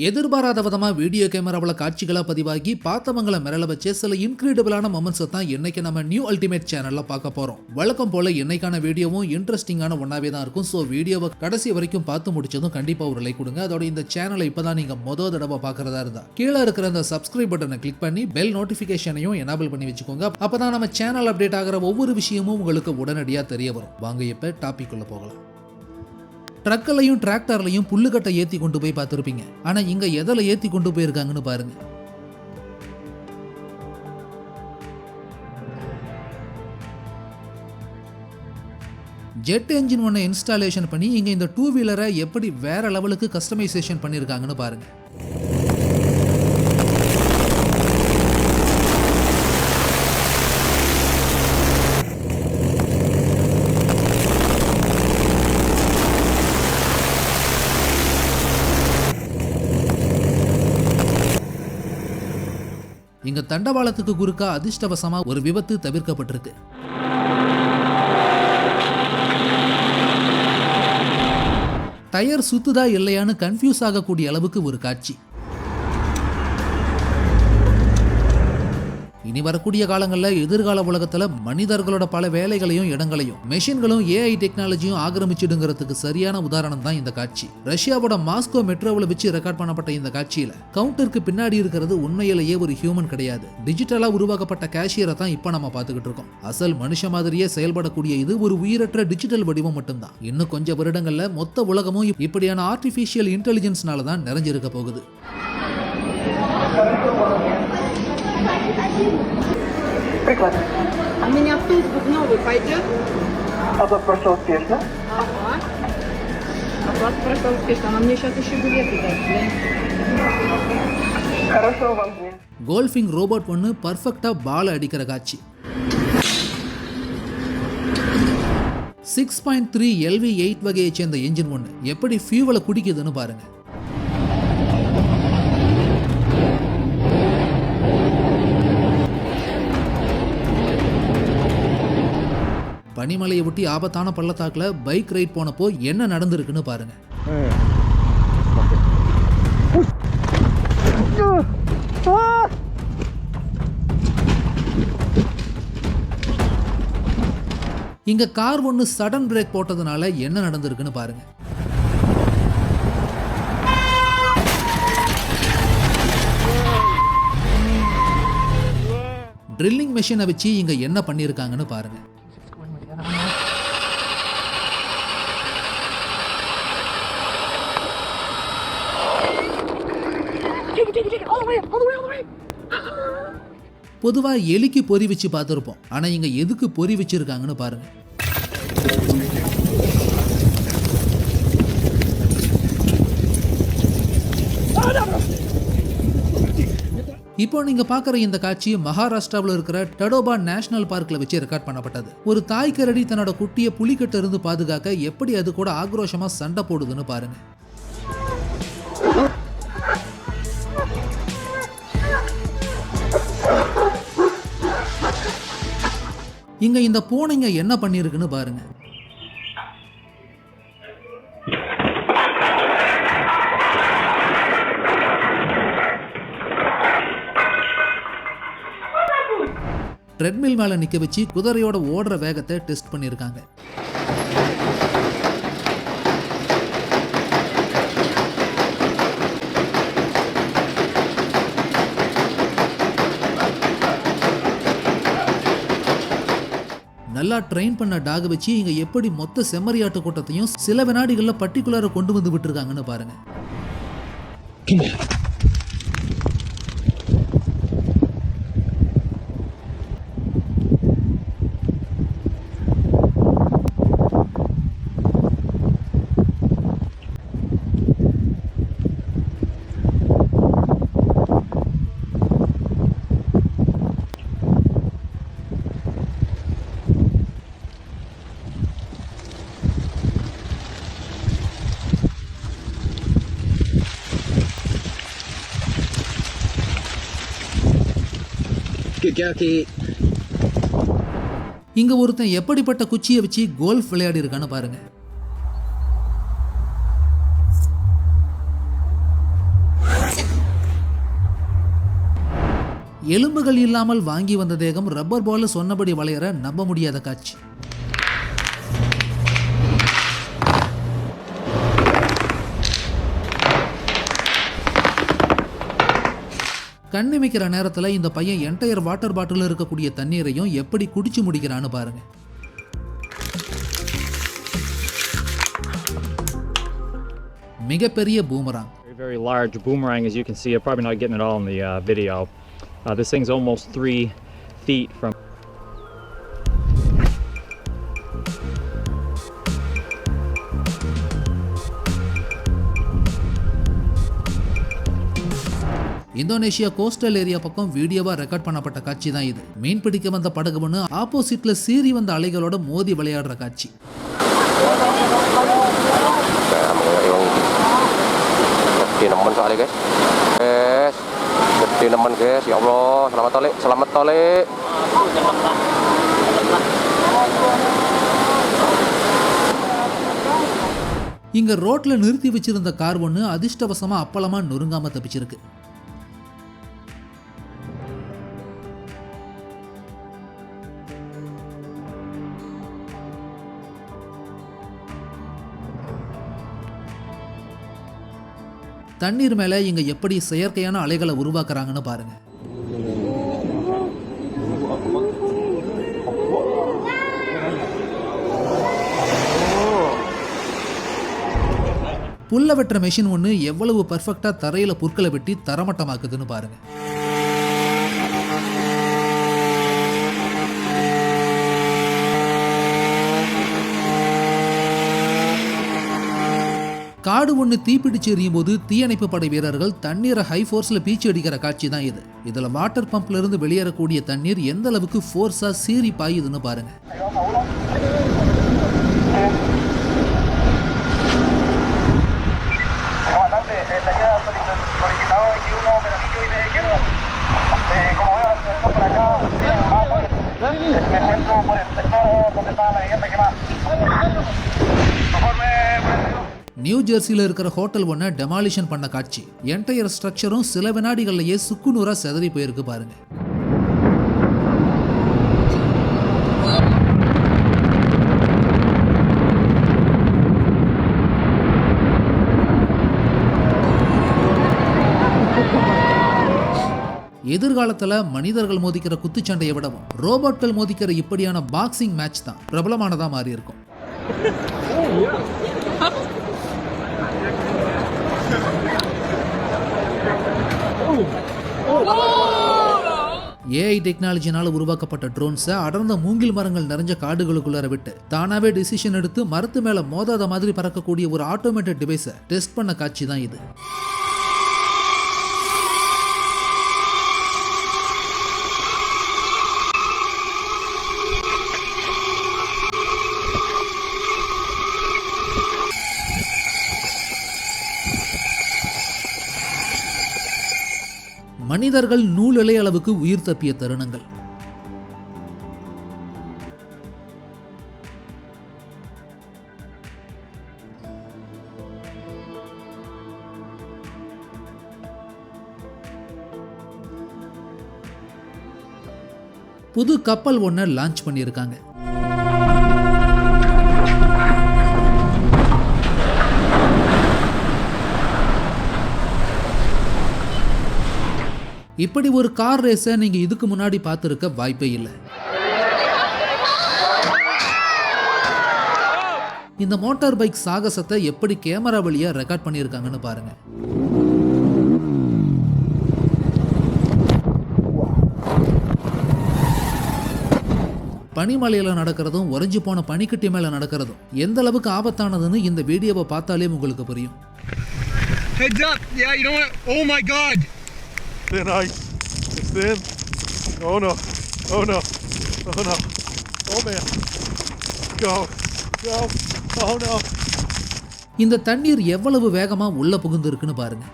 எதிர்பாராத விதமா வீடியோ கேமராவில் காட்சிகளா பதிவாகி பார்த்தவங்களை மிரள வச்ச சில இன்கிரெடிபிளான மொமெண்ட்ஸை தான் இன்னைக்கு நம்ம நியூ அல்டிமேட் சேனல்ல பார்க்க போறோம். வழக்கம் போல இன்னைக்கான வீடியோவும் இன்ட்ரெஸ்டிங்கான ஒன்னாவே தான் இருக்கும். ஸோ வீடியோவை கடைசி வரைக்கும் பார்த்து முடிச்சதும் கண்டிப்பா ஒரு லைக் கொடுங்க. அதோட இந்த சேனலை இப்பதான் நீங்க முதல் தடவை பார்க்கறதா இருந்தா கீழே இருக்கிற அந்த சப்ஸ்கிரைப் பட்டனை கிளிக் பண்ணி பெல் நோட்டிபிகேஷனையும் எனேபிள் பண்ணி வச்சுக்கோங்க. அப்பதான் நம்ம சேனல் அப்டேட் ஆகிற ஒவ்வொரு விஷயமும் உங்களுக்கு உடனடியா தெரிய வரும். வாங்க இப்ப டாபிக் உள்ள போகலாம். ட்ரக்கலையும் டிராக்டர்லையும் புல்லுக்கட்டை ஏற்றி கொண்டு போய் பார்த்துருப்பீங்க. ஆனால் இங்கே எதில் ஏற்றி கொண்டு போயிருக்காங்கன்னு பாருங்க. ஜெட் என்ஜின் ஒன்று இன்ஸ்டாலேஷன் பண்ணி இங்கே இந்த டூ வீலரை எப்படி வேற லெவலுக்கு கஸ்டமைசேஷன் பண்ணியிருக்காங்கன்னு பாருங்க. இங்க தண்டவாளத்துக்கு குறுக்கா அதிர்ஷ்டவசமா ஒரு விபத்து தவிர்க்கப்பட்டிருக்கு. டயர் சுத்துதா இல்லையான்னு கன்ஃபியூஸ் ஆகக்கூடிய அளவுக்கு ஒரு காட்சி. இனி வரக்கூடிய காலங்களில் எதிர்கால உலகத்தில் மனிதர்களோட பல வேலைகளையும் இடங்களையும் மெஷின்களும் ஏஐ டெக்னாலஜியும் ஆக்கிரமிச்சிடுங்கிறதுக்கு சரியான உதாரணம் தான் இந்த காட்சி. ரஷ்யாவோட மாஸ்கோ மெட்ரோவில் வச்சு ரெக்கார்ட் பண்ணப்பட்ட இந்த காட்சியில கவுண்டருக்கு பின்னாடி இருக்கிறது உண்மையிலேயே ஒரு ஹியூமன் கிடையாது, டிஜிட்டலா உருவாக்கப்பட்ட கேஷியரை தான் இப்ப நம்ம பார்த்துக்கிட்டு இருக்கோம். அசல் மனுஷ மாதிரியே செயல்படக்கூடிய இது ஒரு உயிரற்ற டிஜிட்டல் வடிவம் மட்டும்தான். இன்னும் கொஞ்சம் வருடங்கள்ல மொத்த உலகமும் இப்படியான ஆர்டிபிஷியல் இன்டெலிஜென்ஸ்னால தான் நிறைஞ்சிருக்க போகுது. Прикладно. А меня в Facebook новый пойдет? Оплата прошла успешно. Ага. Оплата прошла успешно. Она мне сейчас еще билеты даст. Хорошего вам дня. கோல்ஃபிங் ரோபோட் ஒன்று பர்ஃபெக்டா பால் அடிக்கிற காட்சி. 6.3 LV8 வகையை சேர்ந்த என்ஜின் ஒன்று எப்படி ஃபியூவலை குடிக்குதுன்னு பாருங்க. பனிமலையை ஒட்டி ஆபத்தான பள்ளத்தாக்குல பைக் ரைட் போனப்போ என்ன நடந்திருக்குன்னு பாருங்க. இங்க கார் ஒன்று சடன் பிரேக் போட்டதுனால என்ன நடந்திருக்குன்னு பாருங்க. ட்ரில்லிங் மெஷினை வச்சு இங்க என்ன பண்ணிருக்காங்கன்னு பாருங்க. பொதுவா எலிக்கு பொறி வச்சு பார்த்துருப்போம். ஆனா இங்க எதுக்கு பொறி வச்சிருக்காங்கன்னு பாருங்க. இப்போ நீங்க பாக்குற இந்த காட்சி மகாராஷ்டிராவில் இருக்கிற டடோபா நேஷனல் பார்க்ல வச்சு ரெக்கார்ட் பண்ணப்பட்டது. ஒரு தாய் கரடி தன்னோட குட்டிய புலிகிட்ட இருந்து பாதுகாக்க எப்படி அது கூட ஆக்ரோஷமா சண்டை போடுதுன்னு பாருங்க. இங்க இந்த பூனைங்க என்ன பண்ணிருக்குன்னு பாருங்க. ட்ரெட்மில் மேல நிக்க வச்சு குதிரையோட ஓடுற வேகத்தை டெஸ்ட் பண்ணிருக்காங்க. நல்லா ட்ரெயின் பண்ண டாக் வச்சு இங்க எப்படி மொத்த செம்மறியாட்டு கூட்டத்தையும் சில வினாடிகள்ல பர்டிகுலரா கொண்டு வந்து விட்டுருக்காங்கன்னு பாருங்க. இங்க ஒருத்தன் எப்படிப்பட்ட குச்சியை வச்சு கோல்ஃப் விளையாடி இருக்கான்னு பாருங்க. எலும்புகள் இல்லாமல் வாங்கி வந்த தேகம் ரப்பர் பால் சொன்னபடி வளையற நம்ப முடியாத காட்சி. கண்ணிமைக்கிற நேரத்தில் இந்த பையன் என்டையர் வாட்டர் பாட்டில் இருக்கக்கூடிய தண்ணீரையும் எப்படி குடிச்சு முடிக்கிறான்னு பாருங்க. மிகப்பெரிய boomerang. Very large boomerang, as you can see. I'm probably not getting it all in the video. This thing's almost 3 feet from. Indonesia coastal area பக்கம் வீடியோவா ரெக்கார்ட் பண்ணப்பட்ட காட்சி தான் இது. மீன் பிடிக்க வந்த படகு ஒன்று ஆப்போசிட்ல சீறி வந்த அலைகளோட மோதி விளையாடுற காட்சி. Gede nemen soalnya guys. Gede nemen guys. Ya Allah, selamat tole, selamat tole. இங்க ரோட்ல நிறுத்தி வச்சிருந்த கார் ஒன்று அதிர்ஷ்டவசமா அப்பளமா நொறுங்காம தப்பிச்சிருக்கு. தண்ணீர் மேல இங்க எப்படி செயற்கையான அலைகளை உருவாக்குறாங்கன்னு பாருங்க. புல்ல வெட்டுற மெஷின் ஒன்று எவ்வளவு பர்ஃபெக்டா தரையில புற்களை வெட்டி தரமட்டமாக்குதுன்னு பாருங்க. காடு ஒன்று தீப்பிடிச்சு எரியும் போது தீயணைப்பு படை வீரர்கள் தண்ணீரை ஹை ஃபோர்ஸ்ல பீச்சு அடிக்கிற காட்சி தான் இது. இதுல வாட்டர் பம்ப்ல இருந்து வெளியேறக்கூடிய தண்ணீர் எந்த அளவுக்கு ஃபோர்ஸா சீறி பாயுதுன்னு பாருங்க. நியூ ஜெர்சியில் இருக்கிற ஹோட்டல் ஒன்றை டெமாலிஷன் பண்ண காட்சி. என்டையர் ஸ்ட்ரக்சரும் சில வினாடிகள்லயே சுக்குநூறா செதறி போயிருக்கு பாருங்க. எதிர்காலத்துல மனிதர்கள் மோதிக்கிற குத்துச்சண்டையை விடவும் ரோபோட்கள் மோதிக்கிற இப்படியான பாக்ஸிங் மேட்ச் தான் பிரபலமானதா மாறி இருக்கும். ஏஐ டெக்னாலஜினால உருவாக்கப்பட்ட ட்ரோன்ஸை அடர்ந்த மூங்கில் மரங்கள் நிறைஞ்ச காடுகளுக்குள்ளார விட்டு தானாவே டிசிஷன் எடுத்து மரத்து மேல மோதாத மாதிரி பறக்கக்கூடிய ஒரு ஆட்டோமேட்டட் டிவைஸை டெஸ்ட் பண்ண காட்சி தான் இது. மனிதர்கள் நூல் இலை அளவுக்கு உயிர் தப்பிய தருணங்கள். புது கப்பல் ஒன்றை லான்ச் பண்ணியிருக்காங்க. இப்படி ஒரு கார் ரேஸை நீங்க இதுக்கு முன்னாடி பார்த்திருக்க வாய்ப்பே இல்லை. இந்த மோட்டார் பைக் சாகசத்தை எப்படி கேமரா வழியா ரெக்கார்ட் பண்ணியிருக்காங்கன்னு பாருங்க. பனிமலையில நடக்கிறதும் உறைஞ்சு போன பனிக்கட்டி மேல நடக்கிறதும் எந்த அளவுக்கு ஆபத்தானதுன்னு இந்த வீடியோவை பார்த்தாலே உங்களுக்கு புரியும். Heads up. Yeah, you know what? Oh my god. Thin ice. It's thin. Oh no. Oh no. Oh no. Oh man. Go. Go. Oh no. இந்த தண்ணீர் எவ்வளவு வேகமா உள்ள புகுந்து இருக்குன்னு பாருங்க.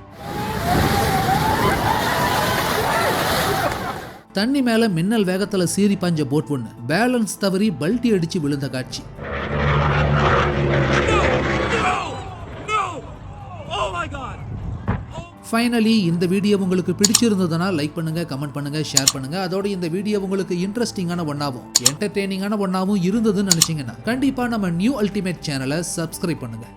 தண்ணி மேல மின்னல் வேகத்துல சீறி பாஞ்ச போட் ஒன்று பேலன்ஸ் தவறி பல்ட்டி அடிச்சு விழுந்த காட்சி. ஃபைனலி இந்த வீடியோ உங்களுக்கு பிடிச்சிருந்ததுன்னா லைக் பண்ணுங்க, கமெண்ட் பண்ணுங்க, ஷேர் பண்ணுங்க. அதோட இந்த வீடியோ உங்களுக்கு இன்ட்ரெஸ்டிங்கான ஒன்னாவும் என்டர்டெய்னிங்கான ஒன்னாவும் இருந்ததுன்னு நினைச்சீங்கன்னா கண்டிப்பா நம்ம நியூ அல்டிமேட் சேனலை சப்ஸ்கிரைப் பண்ணுங்க.